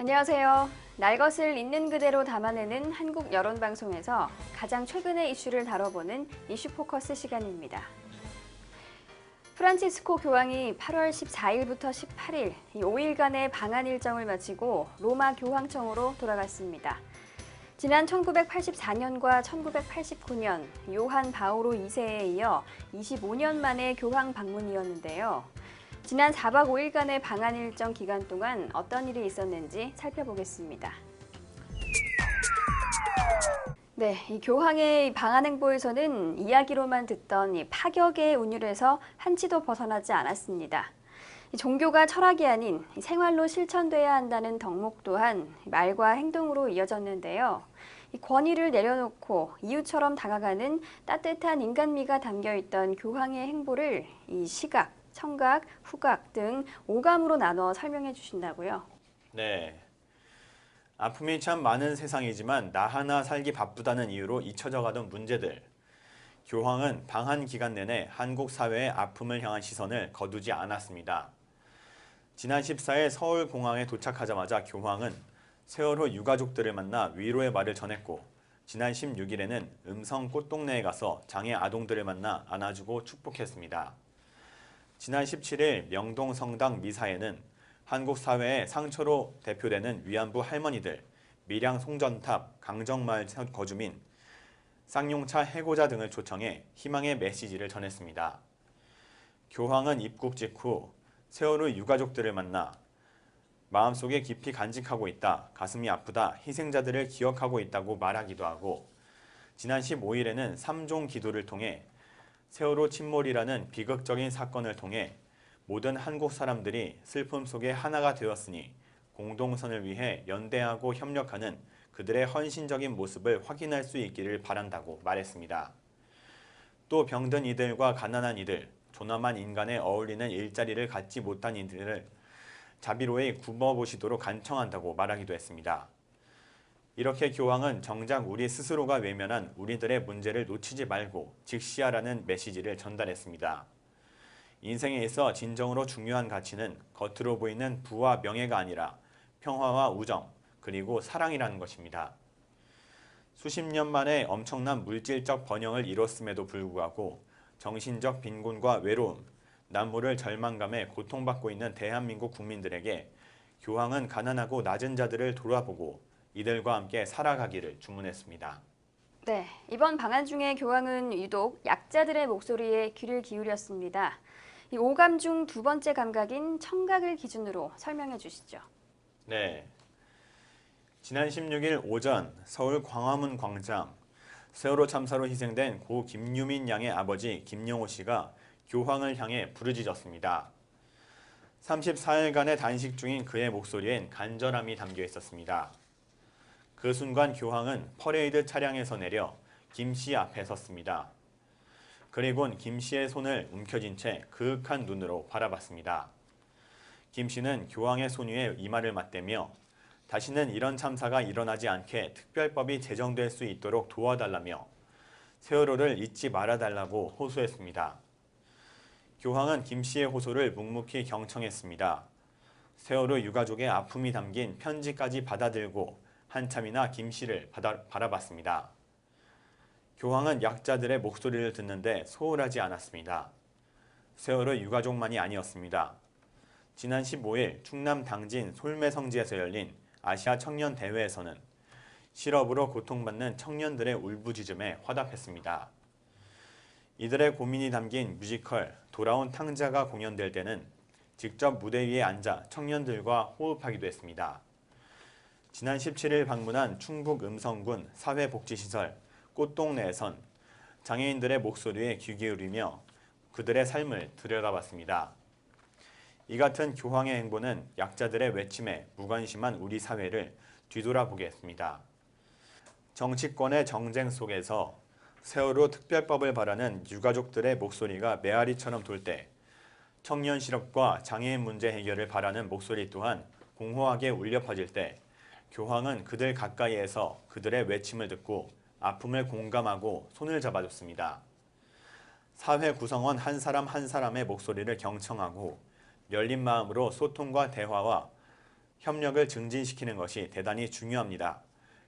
안녕하세요. 날 것을 있는 그대로 담아내는 한국 여론방송에서 가장 최근의 이슈를 다뤄보는 이슈 포커스 시간입니다. 프란치스코 교황이 8월 14일부터 18일, 5일간의 방한 일정을 마치고 로마 교황청으로 돌아갔습니다. 지난 1984년과 1989년 요한 바오로 2세에 이어 25년 만의 교황 방문이었는데요. 지난 4박 5일간의 방한 일정 기간 동안 어떤 일이 있었는지 살펴보겠습니다. 네, 이 교황의 방한 행보에서는 이야기로만 듣던 이 파격의 운율에서 한치도 벗어나지 않았습니다. 종교가 철학이 아닌 생활로 실천돼야 한다는 덕목 또한 말과 행동으로 이어졌는데요. 권위를 내려놓고 이웃처럼 다가가는 따뜻한 인간미가 담겨있던 교황의 행보를 이 시각, 청각, 후각 등 오감으로 나눠 설명해 주신다고요? 네. 아픔이 참 많은 세상이지만 나 하나 살기 바쁘다는 이유로 잊혀져 가던 문제들. 교황은 방한 기간 내내 한국 사회의 아픔을 향한 시선을 거두지 않았습니다. 지난 14일 서울공항에 도착하자마자 교황은 세월호 유가족들을 만나 위로의 말을 전했고, 지난 16일에는 음성 꽃동네에 가서 장애 아동들을 만나 안아주고 축복했습니다. 지난 17일 명동 성당 미사에는 한국 사회의 상처로 대표되는 위안부 할머니들, 밀양 송전탑, 강정마을 거주민, 쌍용차 해고자 등을 초청해 희망의 메시지를 전했습니다. 교황은 입국 직후 세월호 유가족들을 만나 마음속에 깊이 간직하고 있다, 가슴이 아프다, 희생자들을 기억하고 있다고 말하기도 하고, 지난 15일에는 3종 기도를 통해 세월호 침몰이라는 비극적인 사건을 통해 모든 한국 사람들이 슬픔 속에 하나가 되었으니 공동선을 위해 연대하고 협력하는 그들의 헌신적인 모습을 확인할 수 있기를 바란다고 말했습니다. 또 병든 이들과 가난한 이들, 조남한 인간에 어울리는 일자리를 갖지 못한 이들을 자비로이 굶어보시도록 간청한다고 말하기도 했습니다. 이렇게 교황은 정작 우리 스스로가 외면한 우리들의 문제를 놓치지 말고 직시하라는 메시지를 전달했습니다. 인생에 있어 진정으로 중요한 가치는 겉으로 보이는 부와 명예가 아니라 평화와 우정, 그리고 사랑이라는 것입니다. 수십 년 만에 엄청난 물질적 번영을 이뤘음에도 불구하고 정신적 빈곤과 외로움, 남모를 절망감에 고통받고 있는 대한민국 국민들에게 교황은 가난하고 낮은 자들을 돌아보고 이들과 함께 살아가기를 주문했습니다. 네, 이번 방한 중에 교황은 유독 약자들의 목소리에 귀를 기울였습니다. 이 오감 중 두 번째 감각인 청각을 기준으로 설명해 주시죠. 네. 지난 16일 오전 서울 광화문 광장, 세월호 참사로 희생된 고 김유민 양의 아버지 김영호 씨가 교황을 향해 부르짖었습니다. 34일간의 단식 중인 그의 목소리엔 간절함이 담겨 있었습니다. 그 순간 교황은 퍼레이드 차량에서 내려 김 씨 앞에 섰습니다. 그리곤 김 씨의 손을 움켜쥔 채 그윽한 눈으로 바라봤습니다. 김 씨는 교황의 손 위에 이마를 맞대며 다시는 이런 참사가 일어나지 않게 특별법이 제정될 수 있도록 도와달라며 세월호를 잊지 말아달라고 호소했습니다. 교황은 김 씨의 호소를 묵묵히 경청했습니다. 세월호 유가족의 아픔이 담긴 편지까지 받아들고 한참이나 김 씨를 바라봤습니다. 교황은 약자들의 목소리를 듣는데 소홀하지 않았습니다. 세월호 유가족만이 아니었습니다. 지난 15일 충남 당진 솔매성지에서 열린 아시아 청년 대회에서는 실업으로 고통받는 청년들의 울부짖음에 화답했습니다. 이들의 고민이 담긴 뮤지컬 돌아온 탕자가 공연될 때는 직접 무대 위에 앉아 청년들과 호흡하기도 했습니다. 지난 17일 방문한 충북 음성군 사회복지시설 꽃동네에선 장애인들의 목소리에 귀 기울이며 그들의 삶을 들여다봤습니다. 이 같은 교황의 행보는 약자들의 외침에 무관심한 우리 사회를 뒤돌아보게 했습니다. 정치권의 정쟁 속에서 세월호 특별법을 바라는 유가족들의 목소리가 메아리처럼 돌 때 청년 실업과 장애인 문제 해결을 바라는 목소리 또한 공허하게 울려 퍼질 때 교황은 그들 가까이에서 그들의 외침을 듣고 아픔을 공감하고 손을 잡아줬습니다. 사회 구성원 한 사람 한 사람의 목소리를 경청하고 열린 마음으로 소통과 대화와 협력을 증진시키는 것이 대단히 중요합니다.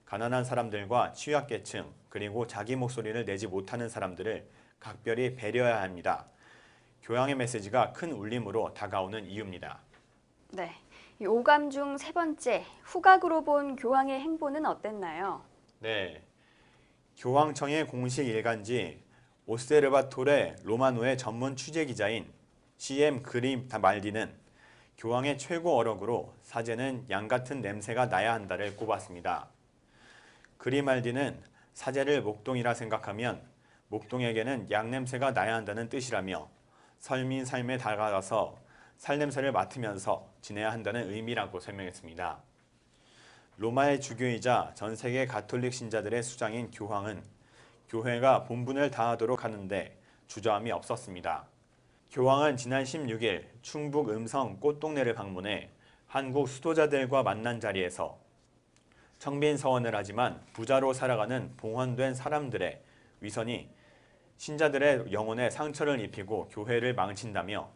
가난한 사람들과 취약계층 그리고 자기 목소리를 내지 못하는 사람들을 각별히 배려해야 합니다. 교황의 메시지가 큰 울림으로 다가오는 이유입니다. 네, 이 오감 중 세 번째, 후각으로 본 교황의 행보는 어땠나요? 네, 교황청의 공식 일간지 오세르바토레 로마노의 전문 취재기자인 CM 그리말디는 교황의 최고 어록으로 사제는 양 같은 냄새가 나야 한다를 꼽았습니다. 그리말디는 사제를 목동이라 생각하면 목동에게는 양 냄새가 나야 한다는 뜻이라며 서민 삶에 다가가서 살냄새를 맡으면서 지내야 한다는 의미라고 설명했습니다. 로마의 주교이자 전 세계 가톨릭 신자들의 수장인 교황은 교회가 본분을 다하도록 하는데 주저함이 없었습니다. 교황은 지난 16일 충북 음성 꽃동네를 방문해 한국 수도자들과 만난 자리에서 청빈 서원을 하지만 부자로 살아가는 봉헌된 사람들의 위선이 신자들의 영혼에 상처를 입히고 교회를 망친다며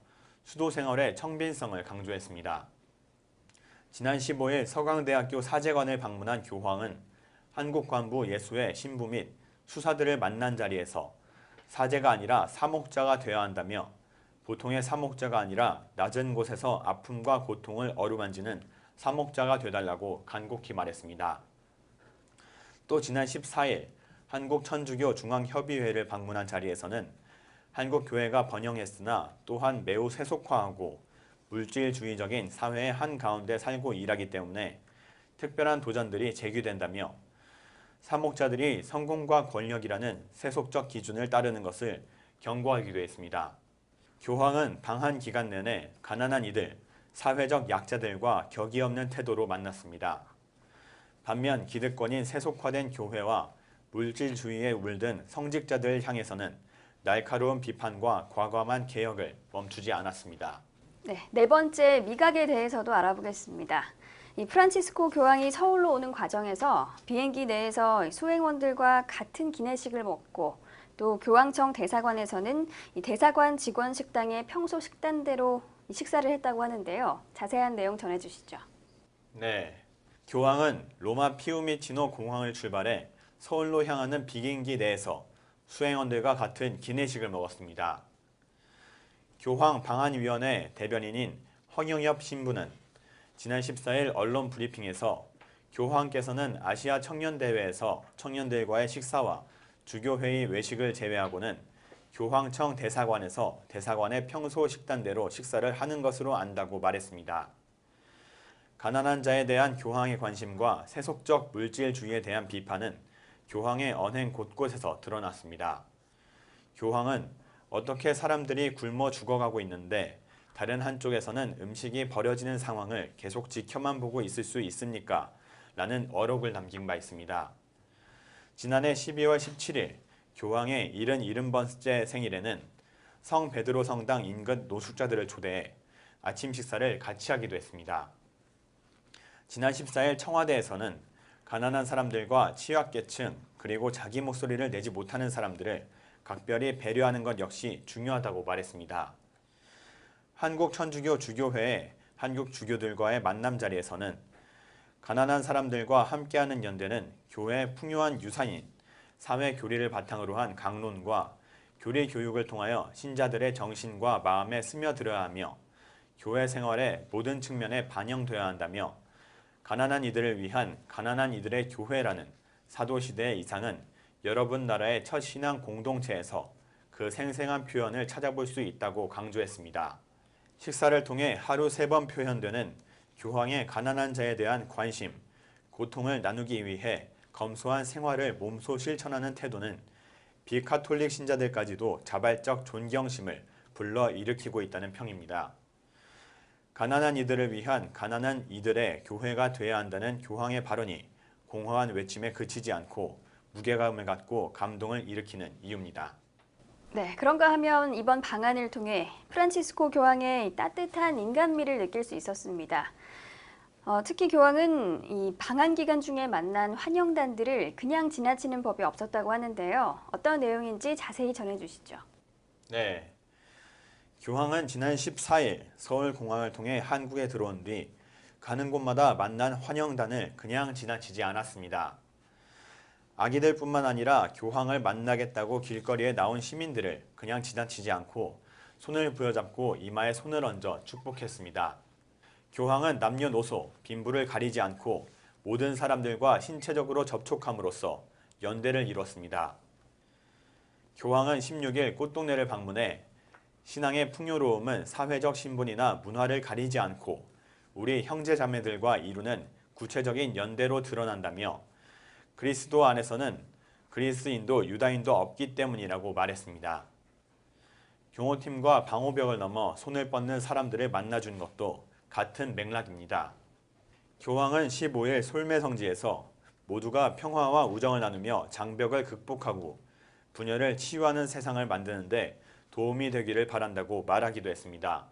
수도 생활의 청빈성을 강조했습니다. 지난 15일 서강대학교 사제관을 방문한 교황은 한국관부 예수의 신부 및 수사들을 만난 자리에서 사제가 아니라 사목자가 되어야 한다며 보통의 사목자가 아니라 낮은 곳에서 아픔과 고통을 어루만지는 사목자가 되달라고 간곡히 말했습니다. 또 지난 14일 한국천주교 중앙협의회를 방문한 자리에서는 한국교회가 번영했으나 또한 매우 세속화하고 물질주의적인 사회의 한가운데 살고 일하기 때문에 특별한 도전들이 제기된다며 사목자들이 성공과 권력이라는 세속적 기준을 따르는 것을 경고하기도 했습니다. 교황은 방한 기간 내내 가난한 이들, 사회적 약자들과 격이 없는 태도로 만났습니다. 반면 기득권인 세속화된 교회와 물질주의에 물든 성직자들을 향해서는 날카로운 비판과 과감한 개혁을 멈추지 않았습니다. 네, 네 번째, 미각에 대해서도 알아보겠습니다. 이 프란치스코 교황이 서울로 오는 과정에서 비행기 내에서 수행원들과 같은 기내식을 먹고 또 교황청 대사관에서는 이 대사관 직원 식당에 평소 식단대로 식사를 했다고 하는데요. 자세한 내용 전해주시죠. 네, 교황은 로마 피우미치노 공항을 출발해 서울로 향하는 비행기 내에서 수행원들과 같은 기내식을 먹었습니다. 교황 방한위원회 대변인인 황영엽 신부는 지난 14일 언론 브리핑에서 교황께서는 아시아 청년대회에서 청년들과의 식사와 주교회의 외식을 제외하고는 교황청 대사관에서 대사관의 평소 식단대로 식사를 하는 것으로 안다고 말했습니다. 가난한 자에 대한 교황의 관심과 세속적 물질주의에 대한 비판은 교황의 언행 곳곳에서 드러났습니다. 교황은 어떻게 사람들이 굶어 죽어가고 있는데 다른 한쪽에서는 음식이 버려지는 상황을 계속 지켜만 보고 있을 수 있습니까? 라는 어록을 남긴 바 있습니다. 지난해 12월 17일 교황의 77번째 생일에는 성 베드로 성당 인근 노숙자들을 초대해 아침 식사를 같이 하기도 했습니다. 지난 14일 청와대에서는 가난한 사람들과 취약계층 그리고 자기 목소리를 내지 못하는 사람들을 각별히 배려하는 것 역시 중요하다고 말했습니다. 한국천주교 주교회의 한국 주교들과의 만남 자리에서는 가난한 사람들과 함께하는 연대는 교회의 풍요한 유산인 사회 교리를 바탕으로 한 강론과 교리 교육을 통하여 신자들의 정신과 마음에 스며들어야 하며 교회 생활의 모든 측면에 반영되어야 한다며 가난한 이들을 위한 가난한 이들의 교회라는 사도시대의 이상은 여러분 나라의 첫 신앙 공동체에서 그 생생한 표현을 찾아볼 수 있다고 강조했습니다. 식사를 통해 하루 3번 표현되는 교황의 가난한 자에 대한 관심, 고통을 나누기 위해 검소한 생활을 몸소 실천하는 태도는 비카톨릭 신자들까지도 자발적 존경심을 불러일으키고 있다는 평입니다. 가난한 이들을 위한 가난한 이들의 교회가 돼야 한다는 교황의 발언이 공허한 외침에 그치지 않고 무게감을 갖고 감동을 일으키는 이유입니다. 네, 그런가 하면 이번 방한을 통해 프란치스코 교황의 따뜻한 인간미를 느낄 수 있었습니다. 특히 교황은 이 방한 기간 중에 만난 환영단들을 그냥 지나치는 법이 없었다고 하는데요. 어떤 내용인지 자세히 전해주시죠. 네, 교황은 지난 14일 서울공항을 통해 한국에 들어온 뒤 가는 곳마다 만난 환영단을 그냥 지나치지 않았습니다. 아기들뿐만 아니라 교황을 만나겠다고 길거리에 나온 시민들을 그냥 지나치지 않고 손을 부여잡고 이마에 손을 얹어 축복했습니다. 교황은 남녀노소, 빈부를 가리지 않고 모든 사람들과 신체적으로 접촉함으로써 연대를 이뤘습니다. 교황은 16일 꽃동네를 방문해 신앙의 풍요로움은 사회적 신분이나 문화를 가리지 않고 우리 형제자매들과 이루는 구체적인 연대로 드러난다며 그리스도 안에서는 그리스인도 유다인도 없기 때문이라고 말했습니다. 경호팀과 방호벽을 넘어 손을 뻗는 사람들을 만나준 것도 같은 맥락입니다. 교황은 15일 솔메성지에서 모두가 평화와 우정을 나누며 장벽을 극복하고 분열을 치유하는 세상을 만드는데 도움이 되기를 바란다고 말하기도 했습니다.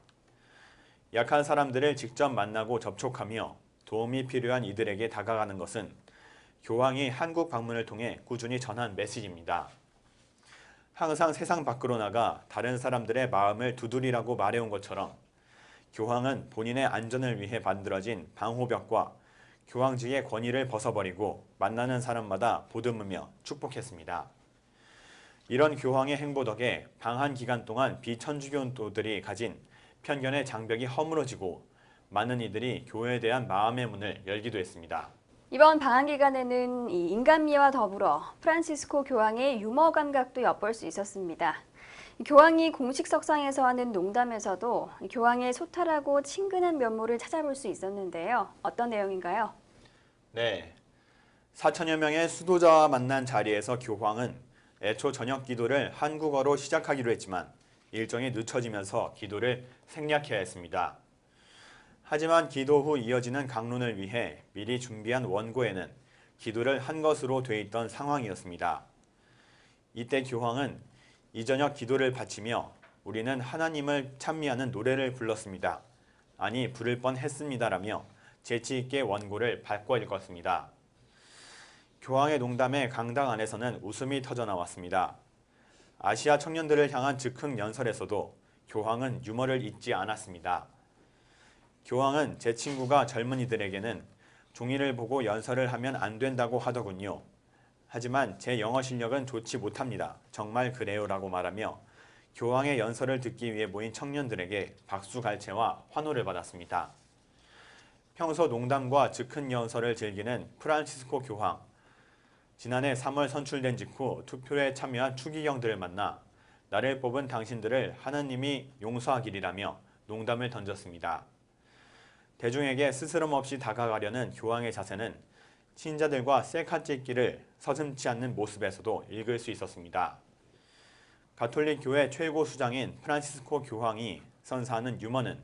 약한 사람들을 직접 만나고 접촉하며 도움이 필요한 이들에게 다가가는 것은 교황이 한국 방문을 통해 꾸준히 전한 메시지입니다. 항상 세상 밖으로 나가 다른 사람들의 마음을 두드리라고 말해온 것처럼 교황은 본인의 안전을 위해 만들어진 방호벽과 교황직의 권위를 벗어버리고 만나는 사람마다 보듬으며 축복했습니다. 이런 교황의 행보 덕에 방한 기간 동안 비천주교도들이 가진 편견의 장벽이 허물어지고 많은 이들이 교회에 대한 마음의 문을 열기도 했습니다. 이번 방한 기간에는 이 인간미와 더불어 프란시스코 교황의 유머 감각도 엿볼 수 있었습니다. 교황이 공식 석상에서 하는 농담에서도 교황의 소탈하고 친근한 면모를 찾아볼 수 있었는데요. 어떤 내용인가요? 네, 4천여 명의 수도자와 만난 자리에서 교황은 애초 저녁 기도를 한국어로 시작하기로 했지만 일정이 늦춰지면서 기도를 생략해야 했습니다. 하지만 기도 후 이어지는 강론을 위해 미리 준비한 원고에는 기도를 한 것으로 돼 있던 상황이었습니다. 이때 교황은 이 저녁 기도를 바치며 우리는 하나님을 찬미하는 노래를 불렀습니다. 아니 부를 뻔했습니다라며 재치 있게 원고를 바꿔 읽었습니다. 교황의 농담에 강당 안에서는 웃음이 터져 나왔습니다. 아시아 청년들을 향한 즉흥 연설에서도 교황은 유머를 잊지 않았습니다. 교황은 제 친구가 젊은이들에게는 종이를 보고 연설을 하면 안 된다고 하더군요. 하지만 제 영어 실력은 좋지 못합니다. 정말 그래요라고 말하며 교황의 연설을 듣기 위해 모인 청년들에게 박수갈채와 환호를 받았습니다. 평소 농담과 즉흥 연설을 즐기는 프란시스코 교황. 지난해 3월 선출된 직후 투표에 참여한 추기경들을 만나 나를 뽑은 당신들을 하나님이 용서하기리라며 농담을 던졌습니다. 대중에게 스스럼 없이 다가가려는 교황의 자세는 친자들과 셀카 찍기를 서슴지 않는 모습에서도 읽을 수 있었습니다. 가톨릭 교회 최고 수장인 프란시스코 교황이 선사하는 유머는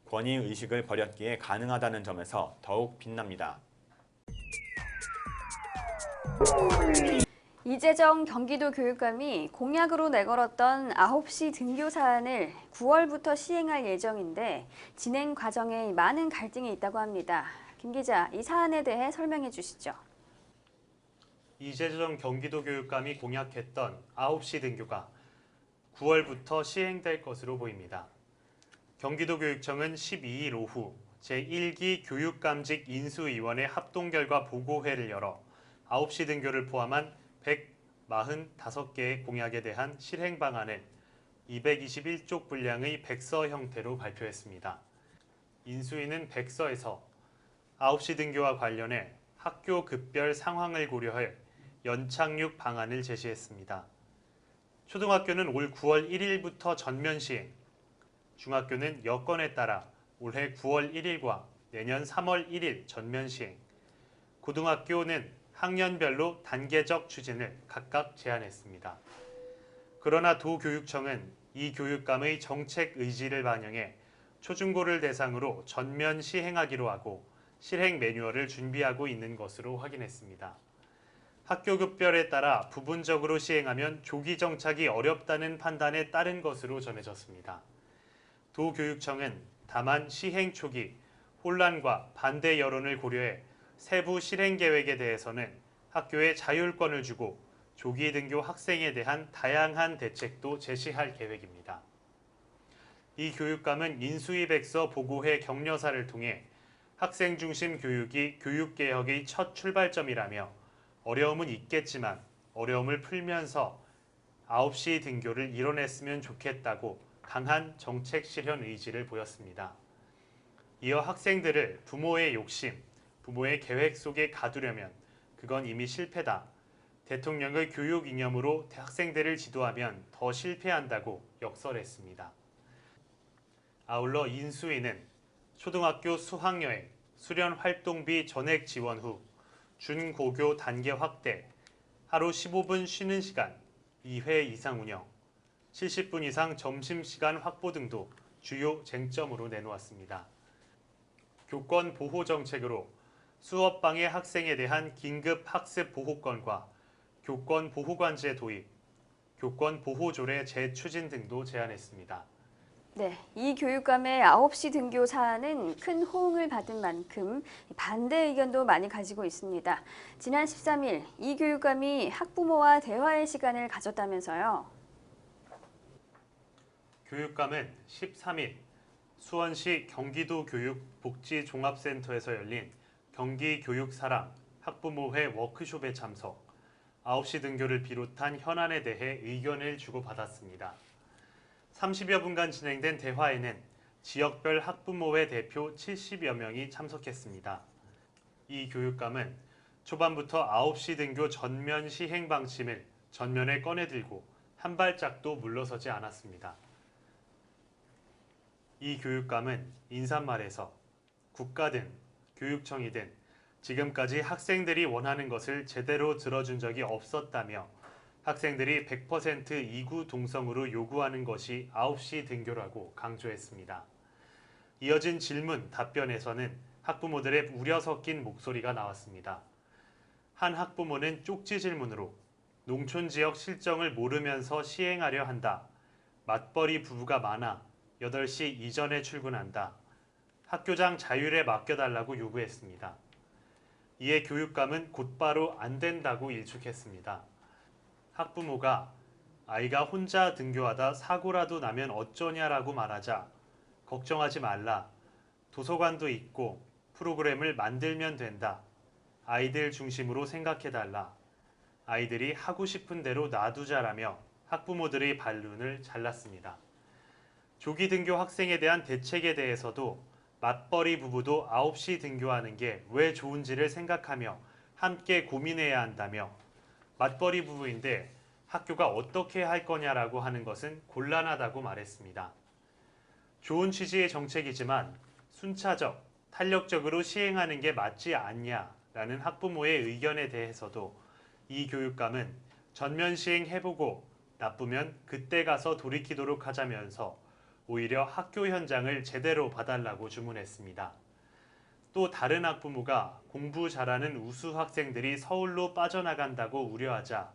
권위의식을 버렸기에 가능하다는 점에서 더욱 빛납니다. 이재정 경기도 교육감이 공약으로 내걸었던 9시 등교 사안을 9월부터 시행할 예정인데 진행 과정에 많은 갈등이 있다고 합니다. 김 기자, 이 사안에 대해 설명해 주시죠. 이재정 경기도 교육감이 공약했던 9시 등교가 9월부터 시행될 것으로 보입니다. 경기도교육청은 12일 오후 제1기 교육감직 인수위원회 합동 결과 보고회를 열어 9시 등교를 포함한 145개의 공약에 대한 실행 방안을 221쪽 분량의 백서 형태로 발표했습니다. 인수위는 백서에서 9시 등교와 관련해 학교 급별 상황을 고려해 연착륙 방안을 제시했습니다. 초등학교는 올 9월 1일부터 전면 시행, 중학교는 여건에 따라 올해 9월 1일과 내년 3월 1일 전면 시행, 고등학교는 학년별로 단계적 추진을 각각 제안했습니다. 그러나 도교육청은 이 교육감의 정책 의지를 반영해 초중고를 대상으로 전면 시행하기로 하고 실행 매뉴얼을 준비하고 있는 것으로 확인했습니다. 학교 급별에 따라 부분적으로 시행하면 조기 정착이 어렵다는 판단에 따른 것으로 전해졌습니다. 도교육청은 다만 시행 초기 혼란과 반대 여론을 고려해 세부 실행 계획에 대해서는 학교에 자율권을 주고 조기 등교 학생에 대한 다양한 대책도 제시할 계획입니다. 이 교육감은 인수위 백서 보고회 격려사를 통해 학생 중심 교육이 교육개혁의 첫 출발점이라며 어려움은 있겠지만 어려움을 풀면서 9시 등교를 이뤄냈으면 좋겠다고 강한 정책 실현 의지를 보였습니다. 이어 학생들을 부모의 욕심, 부모의 계획 속에 가두려면 그건 이미 실패다. 대통령의 교육 이념으로 학생들을 지도하면 더 실패한다고 역설했습니다. 아울러 인수위는 초등학교 수학여행, 수련 활동비 전액 지원 후 준고교 단계 확대, 하루 15분 쉬는 시간 2회 이상 운영, 70분 이상 점심시간 확보 등도 주요 쟁점으로 내놓았습니다. 교권 보호 정책으로 수업방해 학생에 대한 긴급 학습 보호권과 교권 보호관제 도입, 교권 보호조례 재추진 등도 제안했습니다. 네, 이 교육감의 9시 등교 사안은 큰 호응을 받은 만큼 반대 의견도 많이 가지고 있습니다. 지난 13일 이 교육감이 학부모와 대화의 시간을 가졌다면서요. 교육감은 13일 수원시 경기도교육복지종합센터에서 열린 경기교육사랑 학부모회 워크숍에 참석, 9시 등교를 비롯한 현안에 대해 의견을 주고받았습니다. 30여 분간 진행된 대화에는 지역별 학부모회 대표 70여 명이 참석했습니다. 이 교육감은 초반부터 9시 등교 전면 시행 방침을 전면에 꺼내들고 한 발짝도 물러서지 않았습니다. 이 교육감은 인사말에서 국가든 교육청이든 지금까지 학생들이 원하는 것을 제대로 들어준 적이 없었다며 학생들이 100% 이구 동성으로 요구하는 것이 9시 등교라고 강조했습니다. 이어진 질문, 답변에서는 학부모들의 우려 섞인 목소리가 나왔습니다. 한 학부모는 쪽지 질문으로 농촌 지역 실정을 모르면서 시행하려 한다. 맞벌이 부부가 많아 8시 이전에 출근한다. 학교장 자율에 맡겨달라고 요구했습니다. 이에 교육감은 곧바로 안 된다고 일축했습니다. 학부모가 아이가 혼자 등교하다 사고라도 나면 어쩌냐라고 말하자 걱정하지 말라. 도서관도 있고 프로그램을 만들면 된다. 아이들 중심으로 생각해달라. 아이들이 하고 싶은 대로 놔두자라며 학부모들의 반론을 잘랐습니다. 조기 등교 학생에 대한 대책에 대해서도 맞벌이 부부도 9시 등교하는 게 왜 좋은지를 생각하며 함께 고민해야 한다며 맞벌이 부부인데 학교가 어떻게 할 거냐라고 하는 것은 곤란하다고 말했습니다. 좋은 취지의 정책이지만 순차적, 탄력적으로 시행하는 게 맞지 않냐라는 학부모의 의견에 대해서도 이 교육감은 전면 시행해보고 나쁘면 그때 가서 돌이키도록 하자면서 오히려 학교 현장을 제대로 봐달라고 주문했습니다. 또 다른 학부모가 공부 잘하는 우수 학생들이 서울로 빠져나간다고 우려하자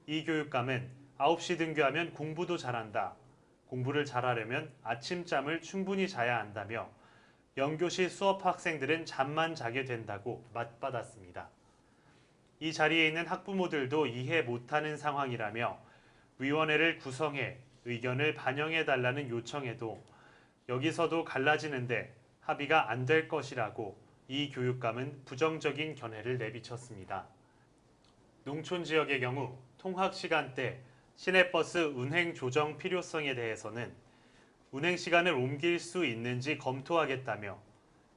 이 교육감은 9시 등교하면 공부도 잘한다. 공부를 잘하려면 아침잠을 충분히 자야 한다며 영교시 수업 학생들은 잠만 자게 된다고 맞받았습니다. 이 자리에 있는 학부모들도 이해 못하는 상황이라며 위원회를 구성해 의견을 반영해달라는 요청에도 여기서도 갈라지는데 합의가 안 될 것이라고 이 교육감은 부정적인 견해를 내비쳤습니다. 농촌 지역의 경우 통학 시간대 시내버스 운행 조정 필요성에 대해서는 운행 시간을 옮길 수 있는지 검토하겠다며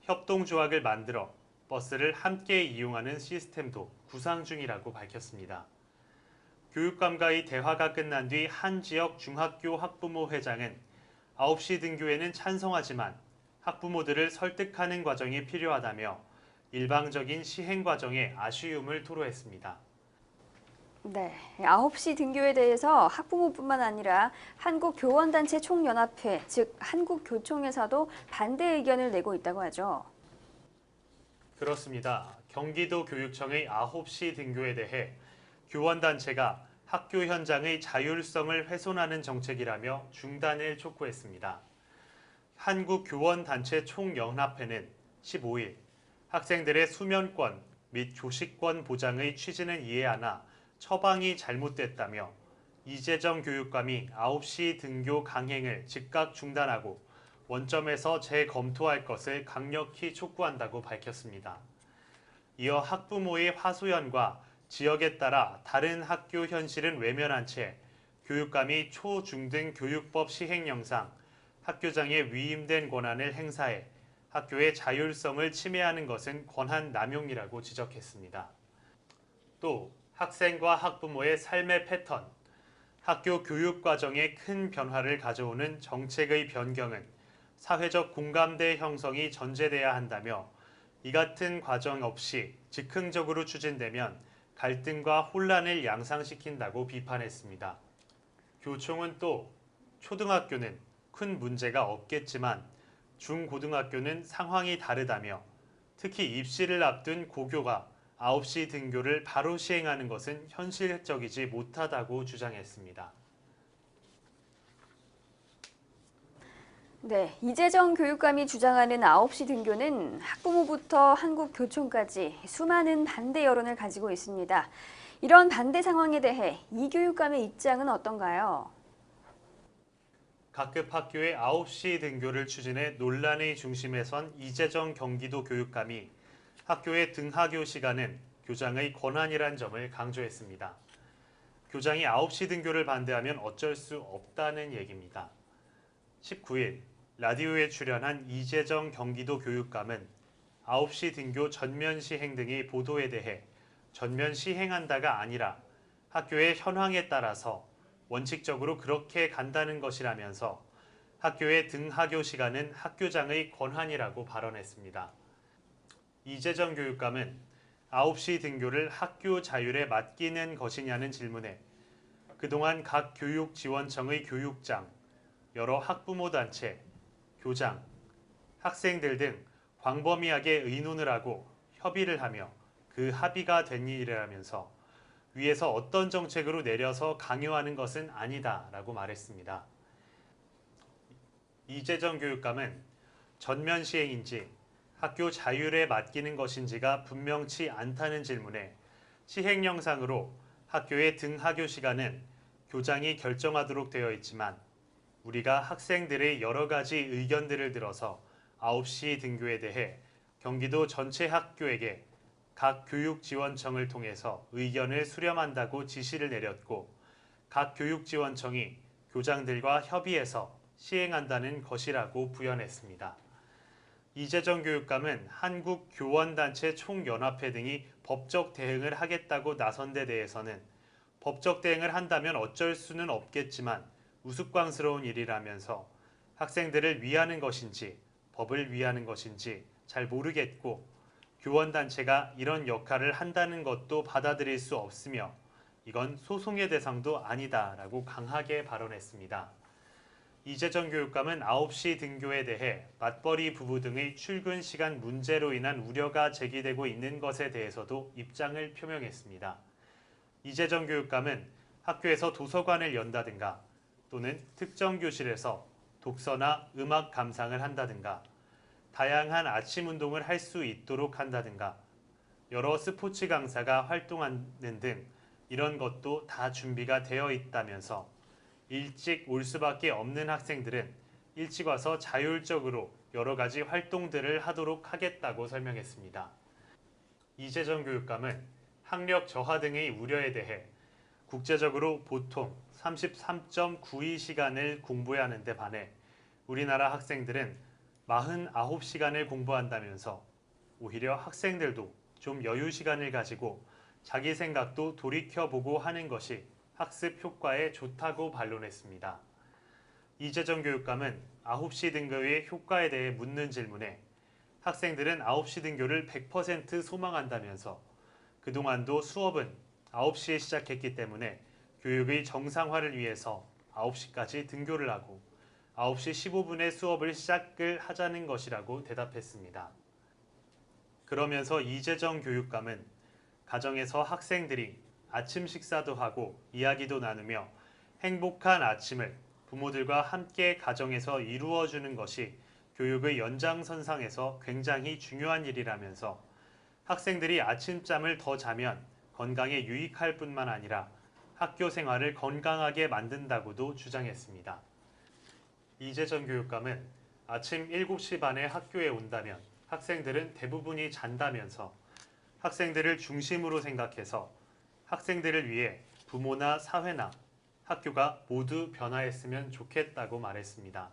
협동조합을 만들어 버스를 함께 이용하는 시스템도 구상 중이라고 밝혔습니다. 교육감과의 대화가 끝난 뒤 한 지역 중학교 학부모 회장은 9시 등교에는 찬성하지만 학부모들을 설득하는 과정이 필요하다며 일방적인 시행 과정에 아쉬움을 토로했습니다. 네, 9시 등교에 대해서 학부모뿐만 아니라 한국교원단체 총연합회, 즉 한국교총에서도 반대 의견을 내고 있다고 하죠. 그렇습니다. 경기도 교육청의 9시 등교에 대해 교원단체가 학교 현장의 자율성을 훼손하는 정책이라며 중단을 촉구했습니다. 한국교원단체 총연합회는 15일 학생들의 수면권 및 조식권 보장의 취지는 이해하나 처방이 잘못됐다며 이재정 교육감이 9시 등교 강행을 즉각 중단하고 원점에서 재검토할 것을 강력히 촉구한다고 밝혔습니다. 이어 학부모의 화소연과 지역에 따라 다른 학교 현실은 외면한 채 교육감이 초, 중 등 교육법 시행령상 학교장에 위임된 권한을 행사해 학교의 자율성을 침해하는 것은 권한 남용이라고 지적했습니다. 또 학생과 학부모의 삶의 패턴, 학교 교육 과정에 큰 변화를 가져오는 정책의 변경은 사회적 공감대 형성이 전제돼야 한다며 이 같은 과정 없이 즉흥적으로 추진되면 갈등과 혼란을 양상시킨다고 비판했습니다. 교총은 또 초등학교는 큰 문제가 없겠지만 중고등학교는 상황이 다르다며 특히 입시를 앞둔 고교가 9시 등교를 바로 시행하는 것은 현실적이지 못하다고 주장했습니다. 네, 이재정 교육감이 주장하는 9시 등교는 학부모부터 한국교총까지 수많은 반대 여론을 가지고 있습니다. 이런 반대 상황에 대해 이 교육감의 입장은 어떤가요? 각급 학교의 9시 등교를 추진해 논란의 중심에 선 이재정 경기도 교육감이 학교의 등하교 시간은 교장의 권한이란 점을 강조했습니다. 교장이 9시 등교를 반대하면 어쩔 수 없다는 얘기입니다. 19일 라디오에 출연한 이재정 경기도 교육감은 9시 등교 전면 시행 등의 보도에 대해 전면 시행한다가 아니라 학교의 현황에 따라서 원칙적으로 그렇게 간다는 것이라면서 학교의 등하교 시간은 학교장의 권한이라고 발언했습니다. 이재정 교육감은 9시 등교를 학교 자율에 맡기는 것이냐는 질문에 그동안 각 교육지원청의 교육장, 여러 학부모 단체, 교장, 학생들 등 광범위하게 의논을 하고 협의를 하며 그 합의가 된 일이라면서 위에서 어떤 정책으로 내려서 강요하는 것은 아니다라고 말했습니다. 이재정 교육감은 전면 시행인지 학교 자율에 맡기는 것인지가 분명치 않다는 질문에 시행령상으로 학교의 등하교 시간은 교장이 결정하도록 되어 있지만 우리가 학생들의 여러 가지 의견들을 들어서 9시 등교에 대해 경기도 전체 학교에게 각 교육지원청을 통해서 의견을 수렴한다고 지시를 내렸고 각 교육지원청이 교장들과 협의해서 시행한다는 것이라고 부연했습니다. 이재정 교육감은 한국교원단체 총연합회 등이 법적 대응을 하겠다고 나선 데 대해서는 법적 대응을 한다면 어쩔 수는 없겠지만 우스꽝스러운 일이라면서 학생들을 위하는 것인지 법을 위하는 것인지 잘 모르겠고 교원단체가 이런 역할을 한다는 것도 받아들일 수 없으며 이건 소송의 대상도 아니다라고 강하게 발언했습니다. 이재정 교육감은 9시 등교에 대해 맞벌이 부부 등의 출근 시간 문제로 인한 우려가 제기되고 있는 것에 대해서도 입장을 표명했습니다. 이재정 교육감은 학교에서 도서관을 연다든가 또는 특정 교실에서 독서나 음악 감상을 한다든가 다양한 아침 운동을 할 수 있도록 한다든가 여러 스포츠 강사가 활동하는 등 이런 것도 다 준비가 되어 있다면서 일찍 올 수밖에 없는 학생들은 일찍 와서 자율적으로 여러 가지 활동들을 하도록 하겠다고 설명했습니다. 이재정 교육감은 학력 저하 등의 우려에 대해 국제적으로 보통 33.92시간을 공부해야 하는데 반해 우리나라 학생들은 49시간을 공부한다면서 오히려 학생들도 좀 여유 시간을 가지고 자기 생각도 돌이켜보고 하는 것이 학습 효과에 좋다고 반론했습니다. 이재정 교육감은 9시 등교의 효과에 대해 묻는 질문에 학생들은 9시 등교를 100% 소망한다면서 그동안도 수업은 9시에 시작했기 때문에 교육의 정상화를 위해서 9시까지 등교를 하고 9시 15분에 수업을 시작을 하자는 것이라고 대답했습니다. 그러면서 이재정 교육감은 가정에서 학생들이 아침 식사도 하고 이야기도 나누며 행복한 아침을 부모들과 함께 가정에서 이루어주는 것이 교육의 연장선상에서 굉장히 중요한 일이라면서 학생들이 아침잠을 더 자면 건강에 유익할 뿐만 아니라 학교 생활을 건강하게 만든다고도 주장했습니다. 이재정 교육감은 아침 7시 반에 학교에 온다면 학생들은 대부분이 잔다면서 학생들을 중심으로 생각해서 학생들을 위해 부모나 사회나 학교가 모두 변화했으면 좋겠다고 말했습니다.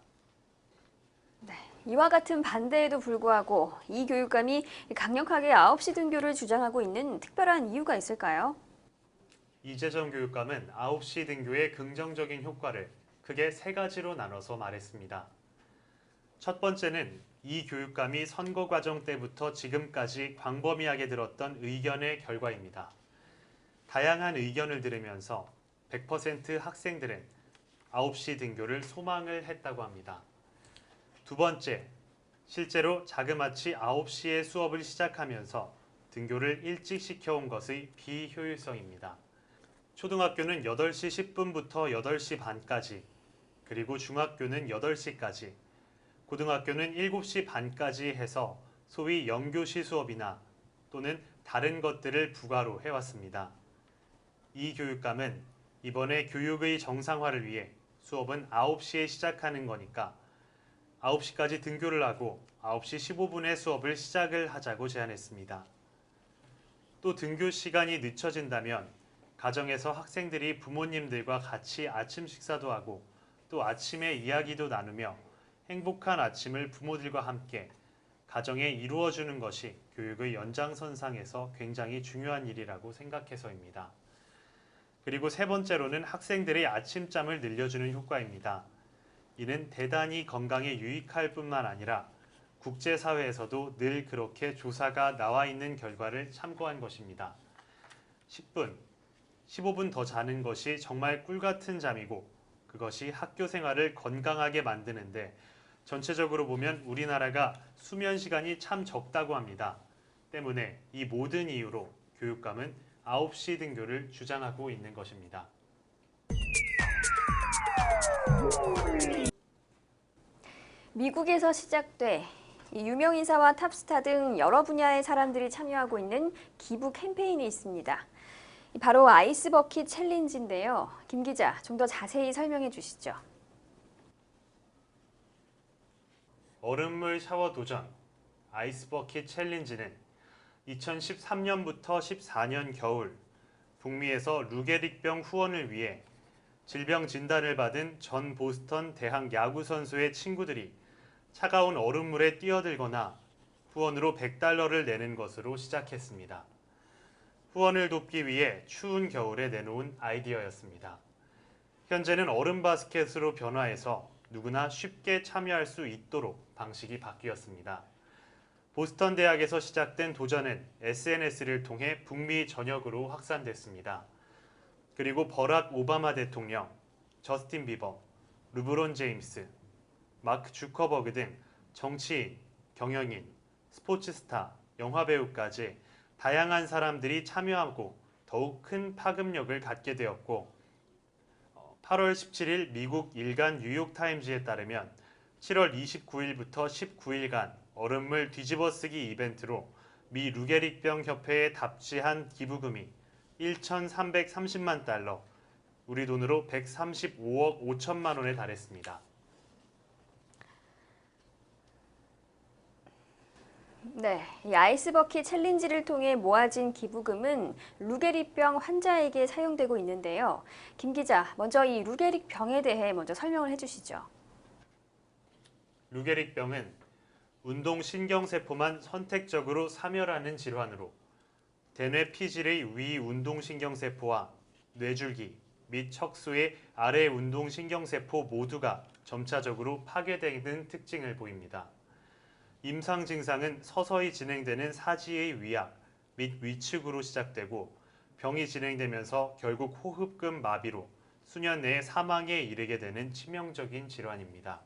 이와 같은 반대에도 불구하고 이 교육감이 강력하게 9시 등교를 주장하고 있는 특별한 이유가 있을까요? 이재정 교육감은 9시 등교의 긍정적인 효과를 크게 세 가지로 나눠서 말했습니다. 첫 번째는 이 교육감이 선거 과정 때부터 지금까지 광범위하게 들었던 의견의 결과입니다. 다양한 의견을 들으면서 100% 학생들은 9시 등교를 소망을 했다고 합니다. 두 번째, 실제로 자그마치 9시에 수업을 시작하면서 등교를 일찍 시켜온 것의 비효율성입니다. 초등학교는 8시 10분부터 8시 반까지, 그리고 중학교는 8시까지, 고등학교는 7시 반까지 해서 소위 영교시 수업이나 또는 다른 것들을 부가로 해왔습니다. 이 교육감은 이번에 교육의 정상화를 위해 수업은 9시에 시작하는 거니까 9시까지 등교를 하고 9시 15분에 수업을 시작을 하자고 제안했습니다. 또 등교 시간이 늦춰진다면 가정에서 학생들이 부모님들과 같이 아침 식사도 하고 또 아침에 이야기도 나누며 행복한 아침을 부모들과 함께 가정에 이루어주는 것이 교육의 연장선상에서 굉장히 중요한 일이라고 생각해서입니다. 그리고 세 번째로는 학생들의 아침잠을 늘려주는 효과입니다. 이는 대단히 건강에 유익할 뿐만 아니라 국제사회에서도 늘 그렇게 조사가 나와 있는 결과를 참고한 것입니다. 10분, 15분 더 자는 것이 정말 꿀같은 잠이고 그것이 학교 생활을 건강하게 만드는데 전체적으로 보면 우리나라가 수면 시간이 참 적다고 합니다. 때문에 이 모든 이유로 교육감은 9시 등교를 주장하고 있는 것입니다. 미국에서 시작돼 이 유명인사와 탑스타 등 여러 분야의 사람들이 참여하고 있는 기부 캠페인이 있습니다. 바로 아이스 버킷 챌린지인데요. 김 기자, 좀 더 자세히 설명해 주시죠. 얼음물 샤워 도전 아이스 버킷 챌린지는 2013년부터 14년 겨울 북미에서 루게릭병 후원을 위해 질병 진단을 받은 전 보스턴 대학 야구 선수의 친구들이 차가운 얼음물에 뛰어들거나 후원으로 $100를 내는 것으로 시작했습니다. 후원을 돕기 위해 추운 겨울에 내놓은 아이디어였습니다. 현재는 얼음 바스켓으로 변화해서 누구나 쉽게 참여할 수 있도록 방식이 바뀌었습니다. 보스턴 대학에서 시작된 도전은 SNS를 통해 북미 전역으로 확산됐습니다. 그리고 버락 오바마 대통령, 저스틴 비버, 르브론 제임스, 마크 주커버그 등 정치인, 경영인, 스포츠 스타, 영화배우까지 다양한 사람들이 참여하고 더욱 큰 파급력을 갖게 되었고 8월 17일 미국 일간 뉴욕타임즈에 따르면 7월 29일부터 19일간 얼음물 뒤집어쓰기 이벤트로 미 루게릭병 협회에 답지한 기부금이 1,330만 달러, 우리 돈으로 135억 5천만 원에 달했습니다. 네, 이 아이스 버킷 챌린지를 통해 모아진 기부금은 루게릭병 환자에게 사용되고 있는데요. 김 기자, 먼저 이 루게릭병에 대해 먼저 설명을 해주시죠. 루게릭병은 운동신경세포만 선택적으로 사멸하는 질환으로 대뇌 피질의 위 운동신경세포와 뇌줄기 및 척수의 아래 운동신경세포 모두가 점차적으로 파괴되는 특징을 보입니다. 임상 증상은 서서히 진행되는 사지의 위약 및 위축으로 시작되고 병이 진행되면서 결국 호흡근 마비로 수년 내에 사망에 이르게 되는 치명적인 질환입니다.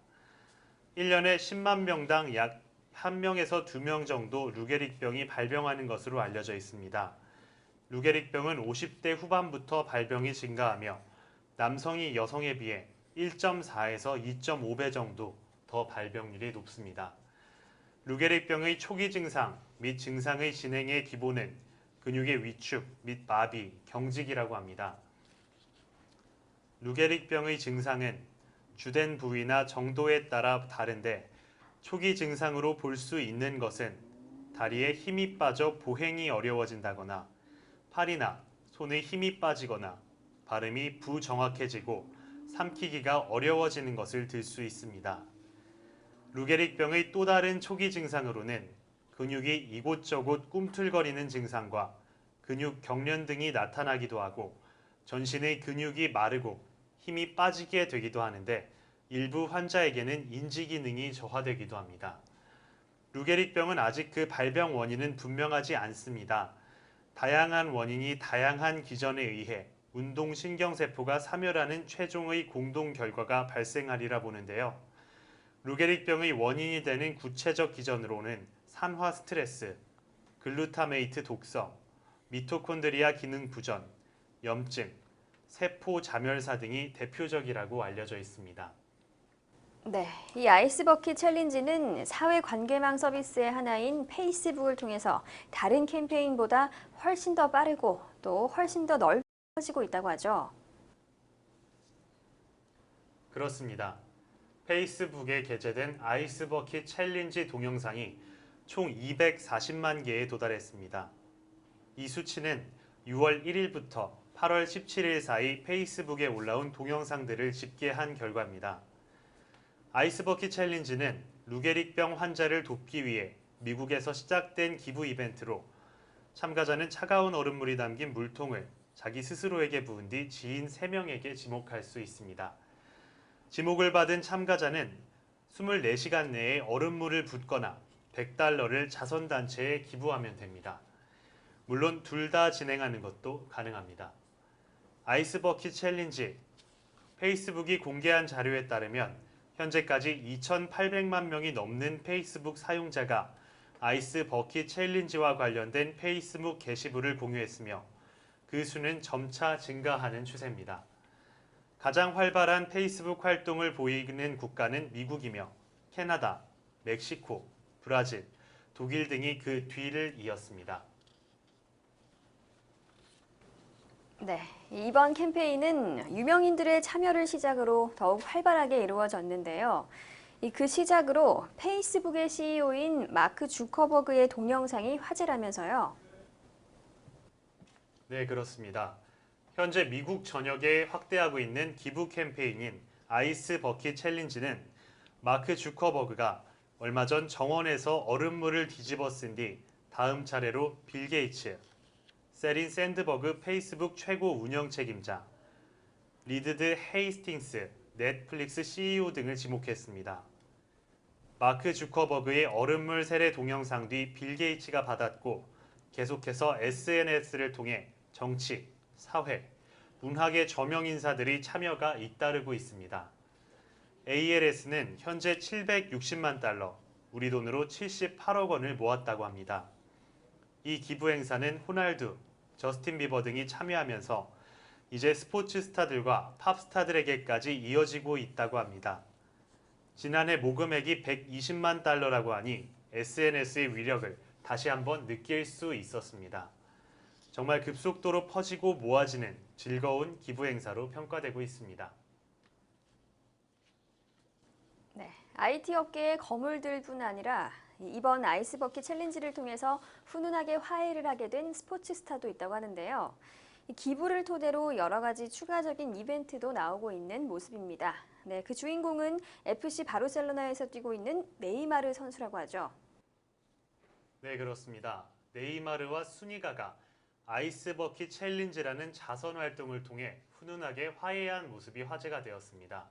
1년에 10만 명당 약 1명에서 2명 정도 루게릭병이 발병하는 것으로 알려져 있습니다. 루게릭병은 50대 후반부터 발병이 증가하며 남성이 여성에 비해 1.4에서 2.5배 정도 더 발병률이 높습니다. 루게릭병의 초기 증상 및 증상의 진행의 기본은 근육의 위축 및 마비, 경직이라고 합니다. 루게릭병의 증상은 주된 부위나 정도에 따라 다른데 초기 증상으로 볼 수 있는 것은 다리에 힘이 빠져 보행이 어려워진다거나 팔이나 손에 힘이 빠지거나 발음이 부정확해지고 삼키기가 어려워지는 것을 들 수 있습니다. 루게릭병의 또 다른 초기 증상으로는 근육이 이곳저곳 꿈틀거리는 증상과 근육 경련 등이 나타나기도 하고 전신의 근육이 마르고 힘이 빠지게 되기도 하는데 일부 환자에게는 인지 기능이 저하되기도 합니다. 루게릭병은 아직 그 발병 원인은 분명하지 않습니다. 다양한 원인이 다양한 기전에 의해 운동신경세포가 사멸하는 최종의 공동 결과가 발생하리라 보는데요. 루게릭병의 원인이 되는 구체적 기전으로는 산화 스트레스, 글루타메이트 독성, 미토콘드리아 기능 부전, 염증, 세포 자멸사 등이 대표적이라고 알려져 있습니다. 네, 이 아이스버킷 챌린지는 사회 관계망 서비스의 하나인 페이스북을 통해서 다른 캠페인보다 훨씬 더 빠르고 또 훨씬 더 넓게 퍼지고 있다고 하죠. 그렇습니다. 페이스북에 게재된 아이스버킷 챌린지 동영상이 총 240만 개에 도달했습니다. 이 수치는 6월 1일부터 8월 17일 사이 페이스북에 올라온 동영상들을 집계한 결과입니다. 아이스버킷 챌린지는 루게릭병 환자를 돕기 위해 미국에서 시작된 기부 이벤트로 참가자는 차가운 얼음물이 담긴 물통을 자기 스스로에게 부은 뒤 지인 3명에게 지목할 수 있습니다. 지목을 받은 참가자는 24시간 내에 얼음물을 붓거나 $100를 자선단체에 기부하면 됩니다. 물론 둘 다 진행하는 것도 가능합니다. 아이스버킷 챌린지, 페이스북이 공개한 자료에 따르면 현재까지 2,800만 명이 넘는 페이스북 사용자가 아이스버킷 챌린지와 관련된 페이스북 게시물을 공유했으며 그 수는 점차 증가하는 추세입니다. 가장 활발한 페이스북 활동을 보이는 국가는 미국이며 캐나다, 멕시코, 브라질, 독일 등이 그 뒤를 이었습니다. 네, 이번 캠페인은 유명인들의 참여를 시작으로 더욱 활발하게 이루어졌는데요. 그 시작으로 페이스북의 CEO인 마크 주커버그의 동영상이 화제라면서요. 네, 그렇습니다. 현재 미국 전역에 확대하고 있는 기부 캠페인인 아이스 버킷 챌린지는 마크 주커버그가 얼마 전 정원에서 얼음물을 뒤집어 쓴 뒤 다음 차례로 빌 게이츠, 세린 샌드버그 페이스북 최고 운영 책임자, 리드 헤이스팅스 넷플릭스 CEO 등을 지목했습니다. 마크 주커버그의 얼음물 세례 동영상 뒤 빌 게이츠가 받았고 계속해서 SNS를 통해 정치, 사회, 문학의 저명 인사들이 참여가 잇따르고 있습니다. ALS는 현재 $760만, 우리 돈으로 78억 원을 모았다고 합니다. 이 기부 행사는 호날두, 저스틴 비버 등이 참여하면서 이제 스포츠 스타들과 팝스타들에게까지 이어지고 있다고 합니다. 지난해 모금액이 $120만 하니 SNS의 위력을 다시 한번 느낄 수 있었습니다. 정말 급속도로 퍼지고 모아지는 즐거운 기부 행사로 평가되고 있습니다. 네, IT 업계의 거물들뿐 아니라 이번 아이스버킷 챌린지를 통해서 훈훈하게 화해를 하게 된 스포츠 스타도 있다고 하는데요. 기부를 토대로 여러 가지 추가적인 이벤트도 나오고 있는 모습입니다. 네, 그 주인공은 FC 바르셀로나에서 뛰고 있는 네이마르 선수라고 하죠. 네, 그렇습니다. 네이마르와 순이가가 아이스버킷 챌린지라는 자선 활동을 통해 훈훈하게 화해한 모습이 화제가 되었습니다.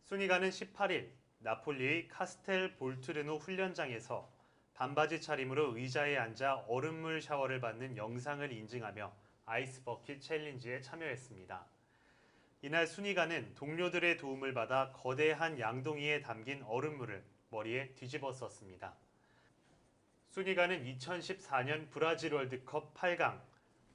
순이가는 18일 나폴리의 카스텔 볼트르노 훈련장에서 반바지 차림으로 의자에 앉아 얼음물 샤워를 받는 영상을 인증하며 아이스버킷 챌린지에 참여했습니다. 이날 순이가는 동료들의 도움을 받아 거대한 양동이에 담긴 얼음물을 머리에 뒤집어 썼습니다. 순이가는 2014년 브라질 월드컵 8강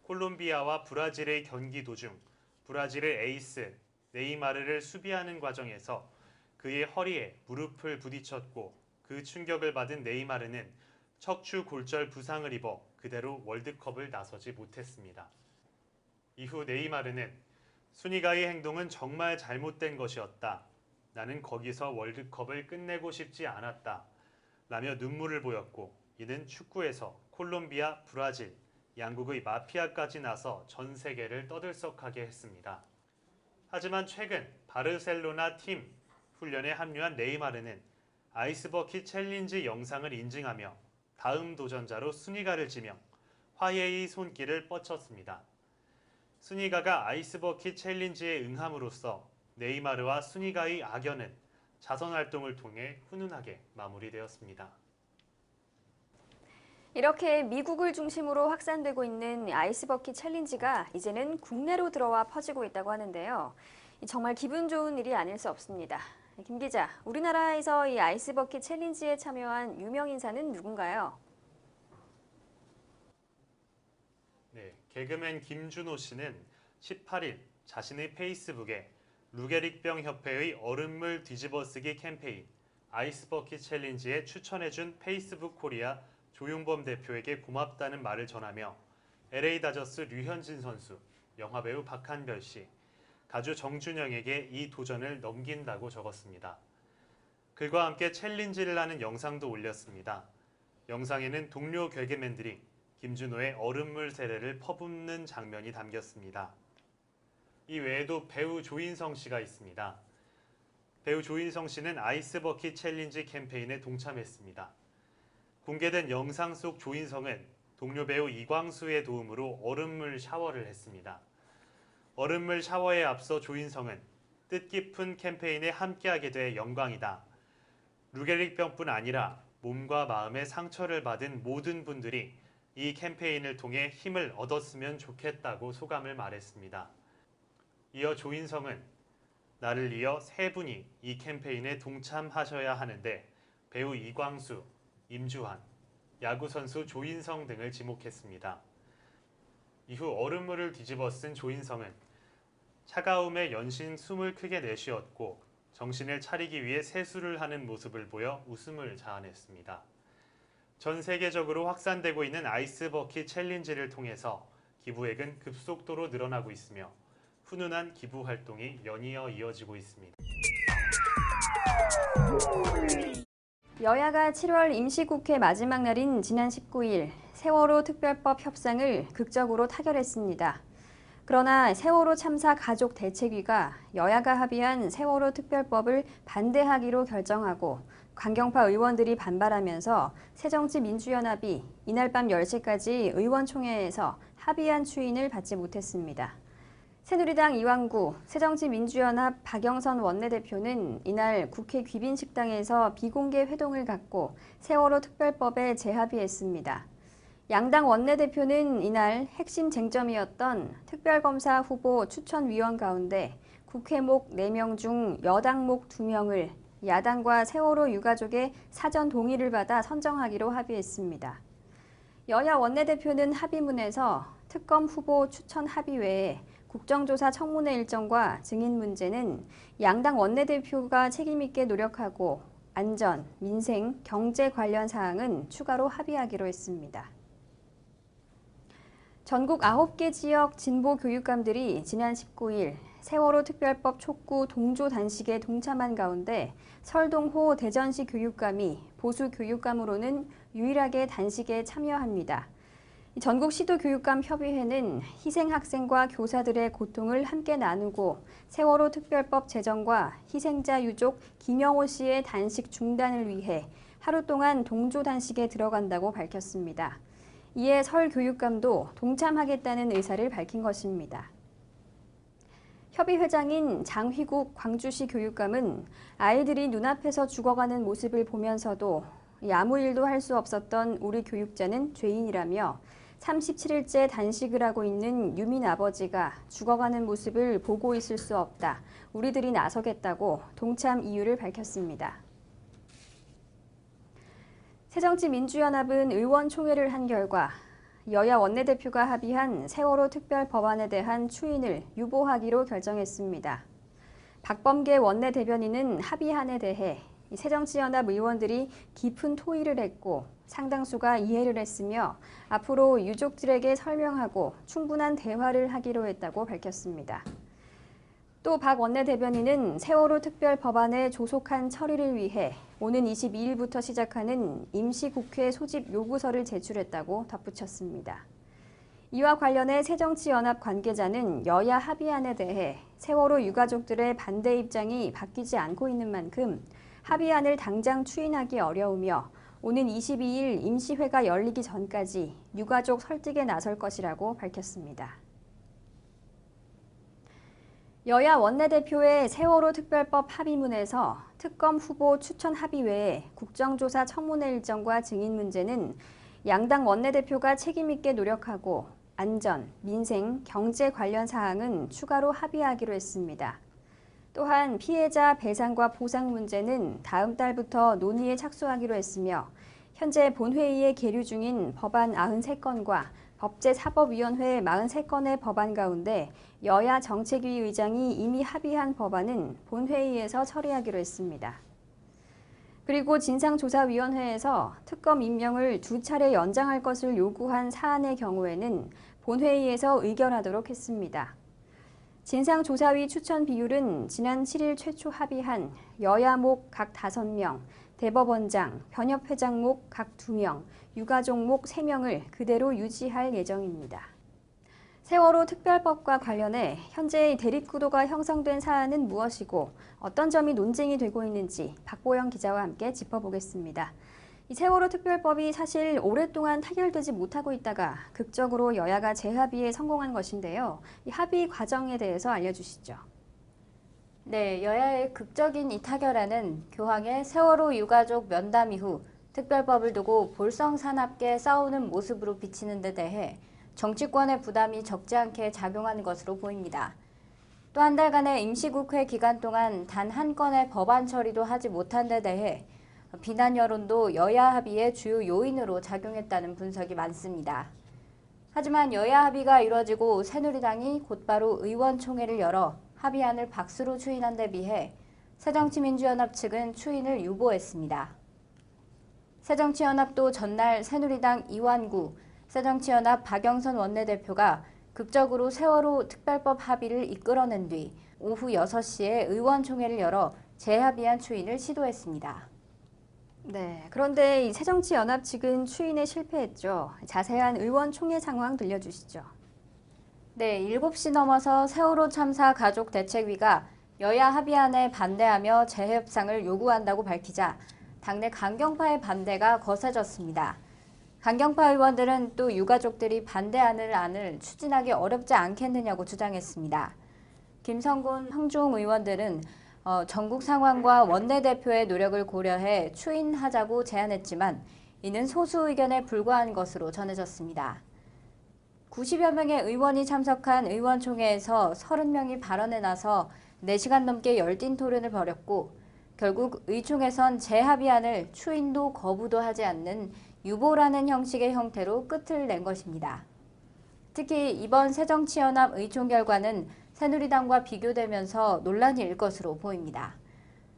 콜롬비아와 브라질의 경기 도중 브라질의 에이스 네이마르를 수비하는 과정에서 그의 허리에 무릎을 부딪혔고 그 충격을 받은 네이마르는 척추 골절 부상을 입어 그대로 월드컵을 나서지 못했습니다. 이후 네이마르는 순이가의 행동은 정말 잘못된 것이었다. 나는 거기서 월드컵을 끝내고 싶지 않았다 라며 눈물을 보였고, 이는 축구에서 콜롬비아, 브라질, 양국의 마피아까지 나서 전 세계를 떠들썩하게 했습니다. 하지만 최근 바르셀로나 팀 훈련에 합류한 네이마르는 아이스버킷 챌린지 영상을 인증하며 다음 도전자로 순위가를 지명 화해의 손길을 뻗쳤습니다. 순위가가 아이스버킷 챌린지에 응함으로써 네이마르와 순위가의 악연은 자선활동을 통해 훈훈하게 마무리되었습니다. 이렇게 미국을 중심으로 확산되고 있는 아이스버킷 챌린지가 이제는 국내로 들어와 퍼지고 있다고 하는데요. 정말 기분 좋은 일이 아닐 수 없습니다. 김 기자, 우리나라에서 이 아이스버킷 챌린지에 참여한 유명 인사는 누군가요? 네, 개그맨 김준호 씨는 18일 자신의 페이스북에 루게릭병 협회의 얼음물 뒤집어쓰기 캠페인 아이스버킷 챌린지에 추천해준 페이스북 코리아 조용범 대표에게 고맙다는 말을 전하며 LA 다저스 류현진 선수, 영화배우 박한별 씨, 가주 정준영에게 이 도전을 넘긴다고 적었습니다. 글과 함께 챌린지를 하는 영상도 올렸습니다. 영상에는 동료 개그맨들이 김준호의 얼음물 세례를 퍼붓는 장면이 담겼습니다. 이 외에도 배우 조인성 씨가 있습니다. 배우 조인성 씨는 아이스버킷 챌린지 캠페인에 동참했습니다. 공개된 영상 속 조인성은 동료 배우 이광수의 도움으로 얼음물 샤워를 했습니다. 얼음물 샤워에 앞서 조인성은 뜻깊은 캠페인에 함께하게 돼 영광이다. 루게릭병뿐 아니라 몸과 마음의 상처를 받은 모든 분들이 이 캠페인을 통해 힘을 얻었으면 좋겠다고 소감을 말했습니다. 이어 조인성은 나를 이어 세 분이 이 캠페인에 동참하셔야 하는데 배우 이광수, 임주환, 야구선수 조인성 등을 지목했습니다. 이후 얼음물을 뒤집어 쓴 조인성은 차가움에 연신 숨을 크게 내쉬었고 정신을 차리기 위해 세수를 하는 모습을 보여 웃음을 자아냈습니다. 전 세계적으로 확산되고 있는 아이스버킷 챌린지를 통해서 기부액은 급속도로 늘어나고 있으며 훈훈한 기부 활동이 연이어 이어지고 있습니다. 여야가 7월 임시국회 마지막 날인 지난 19일 세월호 특별법 협상을 극적으로 타결했습니다. 그러나 세월호 참사 가족 대책위가 여야가 합의한 세월호 특별법을 반대하기로 결정하고 강경파 의원들이 반발하면서 새정치민주연합이 이날 밤 10시까지 의원총회에서 합의안 추인을 받지 못했습니다. 새누리당 이완구, 새정치민주연합 박영선 원내대표는 이날 국회 귀빈식당에서 비공개 회동을 갖고 세월호 특별법에 재합의했습니다. 양당 원내대표는 이날 핵심 쟁점이었던 특별검사 후보 추천위원 가운데 국회목 4명 중 여당목 2명을 야당과 세월호 유가족의 사전 동의를 받아 선정하기로 합의했습니다. 여야 원내대표는 합의문에서 특검 후보 추천 합의 외에 국정조사 청문회 일정과 증인 문제는 양당 원내대표가 책임있게 노력하고 안전, 민생, 경제 관련 사항은 추가로 합의하기로 했습니다. 전국 9개 지역 진보 교육감들이 지난 19일 세월호 특별법 촉구 동조 단식에 동참한 가운데 설동호 대전시 교육감이 보수 교육감으로는 유일하게 단식에 참여합니다. 전국 시도교육감 협의회는 희생 학생과 교사들의 고통을 함께 나누고 세월호 특별법 제정과 희생자 유족 김영호 씨의 단식 중단을 위해 하루 동안 동조 단식에 들어간다고 밝혔습니다. 이에 설 교육감도 동참하겠다는 의사를 밝힌 것입니다. 협의회장인 장휘국 광주시 교육감은 아이들이 눈앞에서 죽어가는 모습을 보면서도 아무 일도 할 수 없었던 우리 교육자는 죄인이라며 37일째 단식을 하고 있는 유민 아버지가 죽어가는 모습을 보고 있을 수 없다. 우리들이 나서겠다고 동참 이유를 밝혔습니다. 새정치민주연합은 의원총회를 한 결과 여야 원내대표가 합의한 세월호 특별법안에 대한 추인을 유보하기로 결정했습니다. 박범계 원내대변인은 합의안에 대해 새정치연합 의원들이 깊은 토의를 했고 상당수가 이해를 했으며 앞으로 유족들에게 설명하고 충분한 대화를 하기로 했다고 밝혔습니다. 또 박 원내대변인은 세월호 특별 법안의 조속한 처리를 위해 오는 22일부터 시작하는 임시국회 소집 요구서를 제출했다고 덧붙였습니다. 이와 관련해 새정치연합 관계자는 여야 합의안에 대해 세월호 유가족들의 반대 입장이 바뀌지 않고 있는 만큼 합의안을 당장 추인하기 어려우며 오는 22일 임시회가 열리기 전까지 유가족 설득에 나설 것이라고 밝혔습니다. 여야 원내대표의 세월호 특별법 합의문에서 특검 후보 추천 합의 외에 국정조사 청문회 일정과 증인 문제는 양당 원내대표가 책임있게 노력하고 안전, 민생, 경제 관련 사항은 추가로 합의하기로 했습니다. 또한 피해자 배상과 보상 문제는 다음 달부터 논의에 착수하기로 했으며 현재 본회의에 계류 중인 법안 93건과 법제사법위원회 43건의 법안 가운데 여야 정책위 의장이 이미 합의한 법안은 본회의에서 처리하기로 했습니다. 그리고 진상조사위원회에서 특검 임명을 2차례 연장할 것을 요구한 사안의 경우에는 본회의에서 의결하도록 했습니다. 진상조사위 추천 비율은 지난 7일 최초 합의한 여야목 각 5명, 대법원장, 변협회장목 각 2명, 유가족목 3명을 그대로 유지할 예정입니다. 세월호 특별법과 관련해 현재 대립구도가 형성된 사안은 무엇이고 어떤 점이 논쟁이 되고 있는지 박보영 기자와 함께 짚어보겠습니다. 이 세월호 특별법이 사실 오랫동안 타결되지 못하고 있다가 극적으로 여야가 재합의에 성공한 것인데요. 이 합의 과정에 대해서 알려주시죠. 네, 여야의 극적인 이 타결에는 교황의 세월호 유가족 면담 이후 특별법을 두고 볼썽사납게 싸우는 모습으로 비치는 데 대해 정치권의 부담이 적지 않게 작용한 것으로 보입니다. 또 한 달간의 임시국회 기간 동안 단 한 건의 법안 처리도 하지 못한 데 대해 비난 여론도 여야 합의의 주요 요인으로 작용했다는 분석이 많습니다. 하지만 여야 합의가 이뤄지고 새누리당이 곧바로 의원총회를 열어 합의안을 박수로 추인한 데 비해 새정치민주연합 측은 추인을 유보했습니다. 새정치연합도 전날 새누리당 이완구, 새정치연합 박영선 원내대표가 극적으로 세월호 특별법 합의를 이끌어낸 뒤 오후 6시에 의원총회를 열어 재합의안 추인을 시도했습니다. 네, 그런데 이 새정치연합 측은 추인에 실패했죠. 자세한 의원총회 상황 들려주시죠. 네, 7시 넘어서 세월호 참사 가족 대책위가 여야 합의안에 반대하며 재협상을 요구한다고 밝히자 당내 강경파의 반대가 거세졌습니다. 강경파 의원들은 또 유가족들이 반대하는 안을 추진하기 어렵지 않겠느냐고 주장했습니다. 김성곤, 황주홍 의원들은 전국 상황과 원내대표의 노력을 고려해 추인하자고 제안했지만 이는 소수 의견에 불과한 것으로 전해졌습니다. 90여 명의 의원이 참석한 의원총회에서 30명이 발언에 나서 4시간 넘게 열띤 토론을 벌였고 결국 의총에선 재합의안을 추인도 거부도 하지 않는 유보라는 형식의 형태로 끝을 낸 것입니다. 특히 이번 새정치연합 의총 결과는 새누리당과 비교되면서 논란이 일 것으로 보입니다.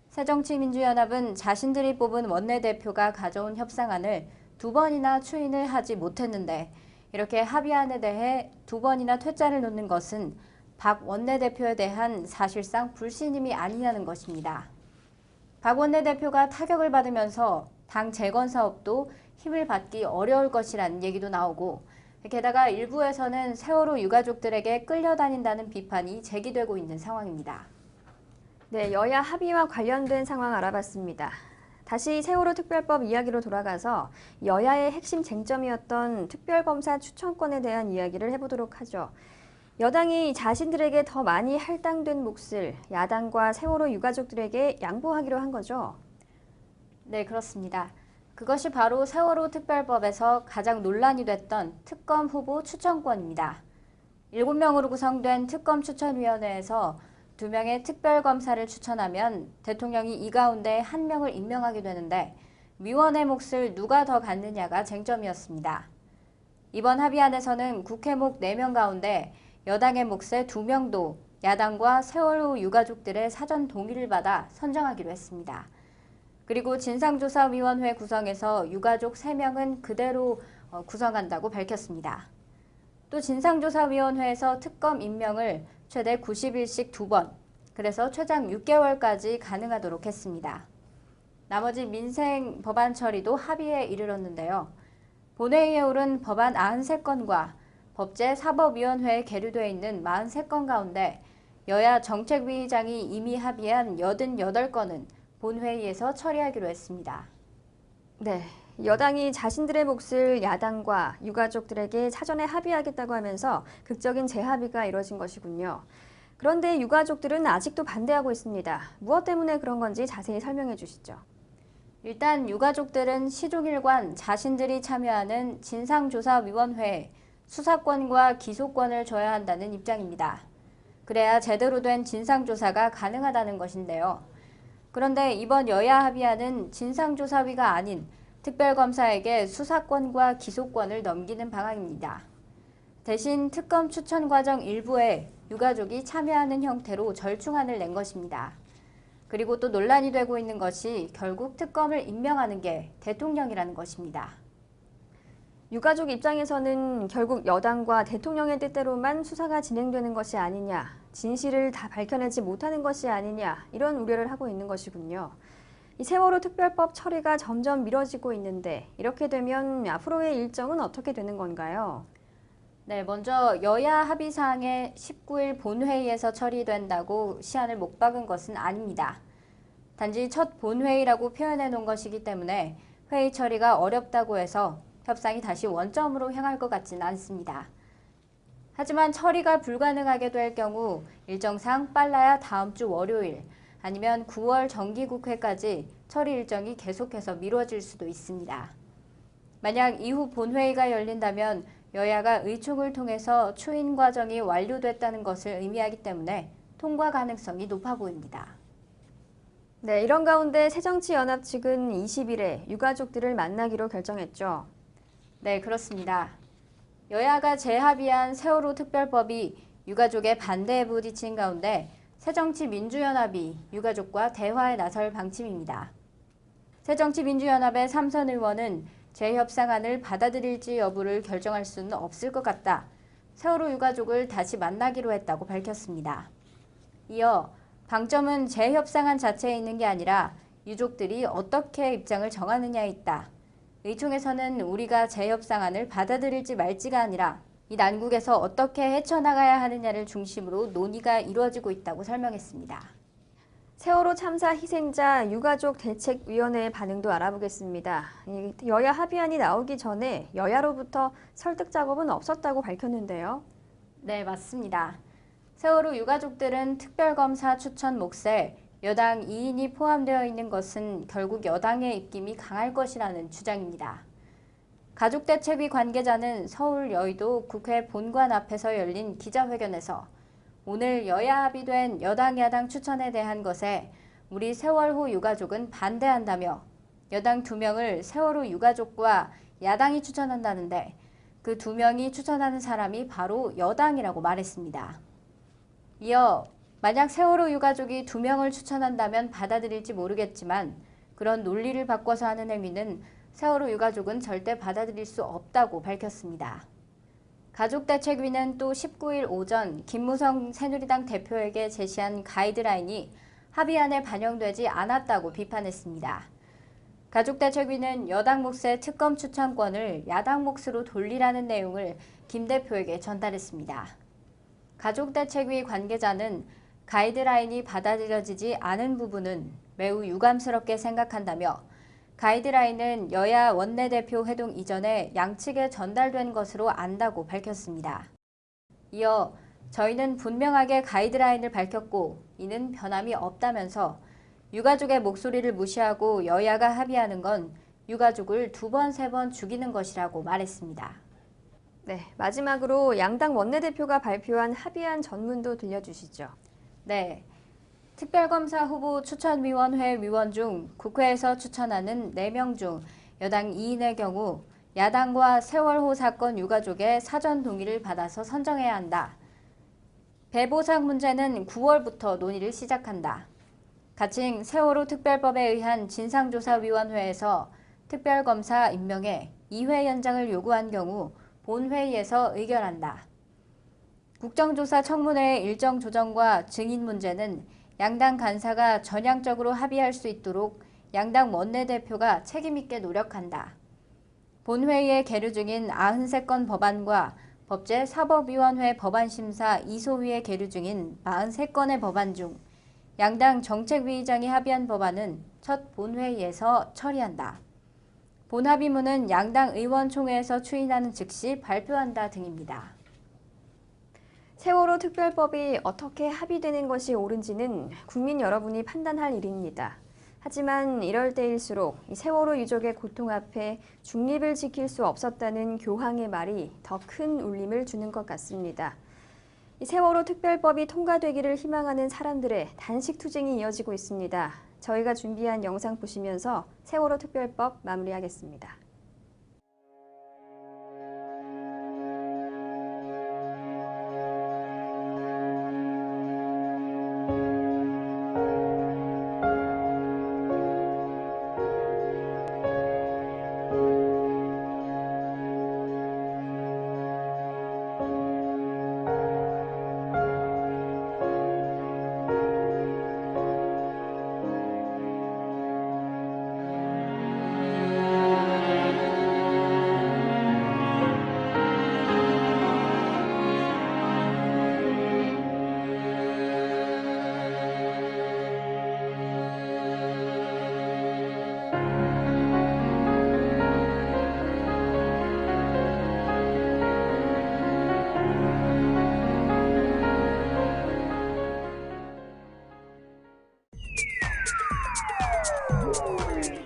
새정치민주연합은 자신들이 뽑은 원내대표가 가져온 협상안을 2번이나 추인을 하지 못했는데 이렇게 합의안에 대해 2번이나 퇴짜를 놓는 것은 박 원내대표에 대한 사실상 불신임이 아니냐는 것입니다. 박 원내대표가 타격을 받으면서 당 재건 사업도 힘을 받기 어려울 것이라는 얘기도 나오고 게다가 일부에서는 세월호 유가족들에게 끌려다닌다는 비판이 제기되고 있는 상황입니다. 네, 여야 합의와 관련된 상황 알아봤습니다. 다시 세월호 특별법 이야기로 돌아가서 여야의 핵심 쟁점이었던 특별검사 추천권에 대한 이야기를 해보도록 하죠. 여당이 자신들에게 더 많이 할당된 몫을 야당과 세월호 유가족들에게 양보하기로 한 거죠. 네, 그렇습니다. 그것이 바로 세월호 특별법에서 가장 논란이 됐던 특검 후보 추천권입니다. 7명으로 구성된 특검 추천위원회에서 2명의 특별검사를 추천하면 대통령이 이 가운데 1명을 임명하게 되는데 위원의 몫을 누가 더 갖느냐가 쟁점이었습니다. 이번 합의안에서는 국회목 4명 가운데 여당의 몫의 2명도 야당과 세월호 유가족들의 사전 동의를 받아 선정하기로 했습니다. 그리고 진상조사위원회 구성에서 유가족 3명은 그대로 구성한다고 밝혔습니다. 또 진상조사위원회에서 특검 임명을 최대 90일씩 2번, 그래서 최장 6개월까지 가능하도록 했습니다. 나머지 민생 법안 처리도 합의에 이르렀는데요. 본회의에 오른 법안 93건과 법제사법위원회에 계류되어 있는 43건 가운데 여야 정책위의장이 이미 합의한 88건은 본회의에서 처리하기로 했습니다. 네, 여당이 자신들의 몫을 야당과 유가족들에게 사전에 합의하겠다고 하면서 극적인 재합의가 이뤄진 것이군요. 그런데 유가족들은 아직도 반대하고 있습니다. 무엇 때문에 그런 건지 자세히 설명해 주시죠. 일단 유가족들은 시종일관 자신들이 참여하는 진상조사위원회에 수사권과 기소권을 줘야 한다는 입장입니다. 그래야 제대로 된 진상조사가 가능하다는 것인데요. 그런데 이번 여야 합의안은 진상조사위가 아닌 특별검사에게 수사권과 기소권을 넘기는 방안입니다. 대신 특검 추천 과정 일부에 유가족이 참여하는 형태로 절충안을 낸 것입니다. 그리고 또 논란이 되고 있는 것이 결국 특검을 임명하는 게 대통령이라는 것입니다. 유가족 입장에서는 결국 여당과 대통령의 뜻대로만 수사가 진행되는 것이 아니냐, 진실을 다 밝혀내지 못하는 것이 아니냐, 이런 우려를 하고 있는 것이군요. 이 세월호 특별법 처리가 점점 미뤄지고 있는데 이렇게 되면 앞으로의 일정은 어떻게 되는 건가요? 네, 먼저 여야 합의 사항에 19일 본회의에서 처리된다고 시한을 못 박은 것은 아닙니다. 단지 첫 본회의라고 표현해 놓은 것이기 때문에 회의 처리가 어렵다고 해서 협상이 다시 원점으로 향할 것 같지는 않습니다. 하지만 처리가 불가능하게 될 경우 일정상 빨라야 다음 주 월요일 아니면 9월 정기국회까지 처리 일정이 계속해서 미뤄질 수도 있습니다. 만약 이후 본회의가 열린다면 여야가 의총을 통해서 추인 과정이 완료됐다는 것을 의미하기 때문에 통과 가능성이 높아 보입니다. 네, 이런 가운데 새정치연합 측은 20일에 유가족들을 만나기로 결정했죠. 네, 그렇습니다. 여야가 재합의한 세월호 특별법이 유가족의 반대에 부딪힌 가운데 새정치민주연합이 유가족과 대화에 나설 방침입니다. 새정치민주연합의 삼선 의원은 재협상안을 받아들일지 여부를 결정할 수는 없을 것 같다. 세월호 유가족을 다시 만나기로 했다고 밝혔습니다. 이어 방점은 재협상안 자체에 있는 게 아니라 유족들이 어떻게 입장을 정하느냐에 있다. 의총에서는 우리가 재협상안을 받아들일지 말지가 아니라 이 난국에서 어떻게 헤쳐나가야 하느냐를 중심으로 논의가 이루어지고 있다고 설명했습니다. 세월호 참사 희생자 유가족 대책위원회의 반응도 알아보겠습니다. 여야 합의안이 나오기 전에 여야로부터 설득 작업은 없었다고 밝혔는데요. 네, 맞습니다. 세월호 유가족들은 특별검사 추천 몫에 여당 2인이 포함되어 있는 것은 결국 여당의 입김이 강할 것이라는 주장입니다. 가족대책위 관계자는 서울 여의도 국회 본관 앞에서 열린 기자회견에서 오늘 여야 합의된 여당 야당 추천에 대한 것에 우리 세월호 유가족은 반대한다며 여당 2명을 세월호 유가족과 야당이 추천한다는데 그 2명이 추천하는 사람이 바로 여당이라고 말했습니다. 이어 만약 세월호 유가족이 2명을 추천한다면 받아들일지 모르겠지만 그런 논리를 바꿔서 하는 행위는 세월호 유가족은 절대 받아들일 수 없다고 밝혔습니다. 가족대책위는 또 19일 오전 김무성 새누리당 대표에게 제시한 가이드라인이 합의안에 반영되지 않았다고 비판했습니다. 가족대책위는 여당 몫의 특검 추천권을 야당 몫으로 돌리라는 내용을 김 대표에게 전달했습니다. 가족대책위 관계자는 가이드라인이 받아들여지지 않은 부분은 매우 유감스럽게 생각한다며 가이드라인은 여야 원내대표 회동 이전에 양측에 전달된 것으로 안다고 밝혔습니다. 이어 저희는 분명하게 가이드라인을 밝혔고 이는 변함이 없다면서 유가족의 목소리를 무시하고 여야가 합의하는 건 유가족을 2번, 3번 죽이는 것이라고 말했습니다. 네, 마지막으로 양당 원내대표가 발표한 합의안 전문도 들려주시죠. 네. 특별검사 후보 추천위원회 위원 중 국회에서 추천하는 4명 중 여당 2인의 경우 야당과 세월호 사건 유가족의 사전 동의를 받아서 선정해야 한다. 배보상 문제는 9월부터 논의를 시작한다. 가칭 세월호 특별법에 의한 진상조사위원회에서 특별검사 임명에 2회 연장을 요구한 경우 본회의에서 의결한다. 국정조사 청문회의 일정 조정과 증인 문제는 양당 간사가 전향적으로 합의할 수 있도록 양당 원내대표가 책임있게 노력한다. 본회의에 계류 중인 93건 법안과 법제사법위원회 법안심사 이소위에 계류 중인 43건의 법안 중 양당 정책위의장이 합의한 법안은 첫 본회의에서 처리한다. 본합의문은 양당 의원총회에서 추인하는 즉시 발표한다 등입니다. 세월호 특별법이 어떻게 합의되는 것이 옳은지는 국민 여러분이 판단할 일입니다. 하지만 이럴 때일수록 이 세월호 유족의 고통 앞에 중립을 지킬 수 없었다는 교황의 말이 더 큰 울림을 주는 것 같습니다. 이 세월호 특별법이 통과되기를 희망하는 사람들의 단식 투쟁이 이어지고 있습니다. 저희가 준비한 영상 보시면서 세월호 특별법 마무리하겠습니다.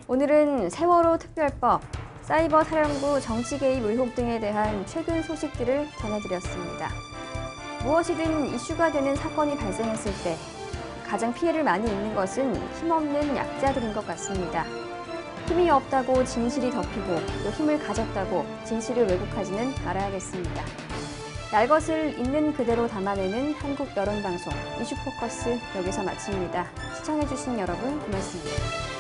오늘은 세월호 특별법, 사이버 사령부 정치 개입 의혹 등에 대한 최근 소식들을 전해드렸습니다. 무엇이든 이슈가 되는 사건이 발생했을 때 가장 피해를 많이 입는 것은 힘없는 약자들인 것 같습니다. 힘이 없다고 진실이 덮이고 또 힘을 가졌다고 진실을 왜곡하지는 말아야겠습니다. 날 것을 있는 그대로 담아내는 한국 여론방송 이슈포커스 여기서 마칩니다. 시청해주신 여러분 고맙습니다.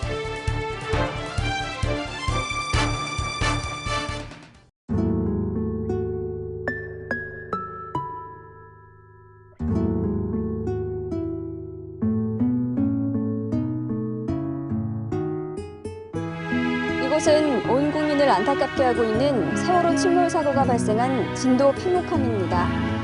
이곳은 온 국민을 안타깝게 하고 있는 세월호 침몰 사고가 발생한 진도 팽목항입니다.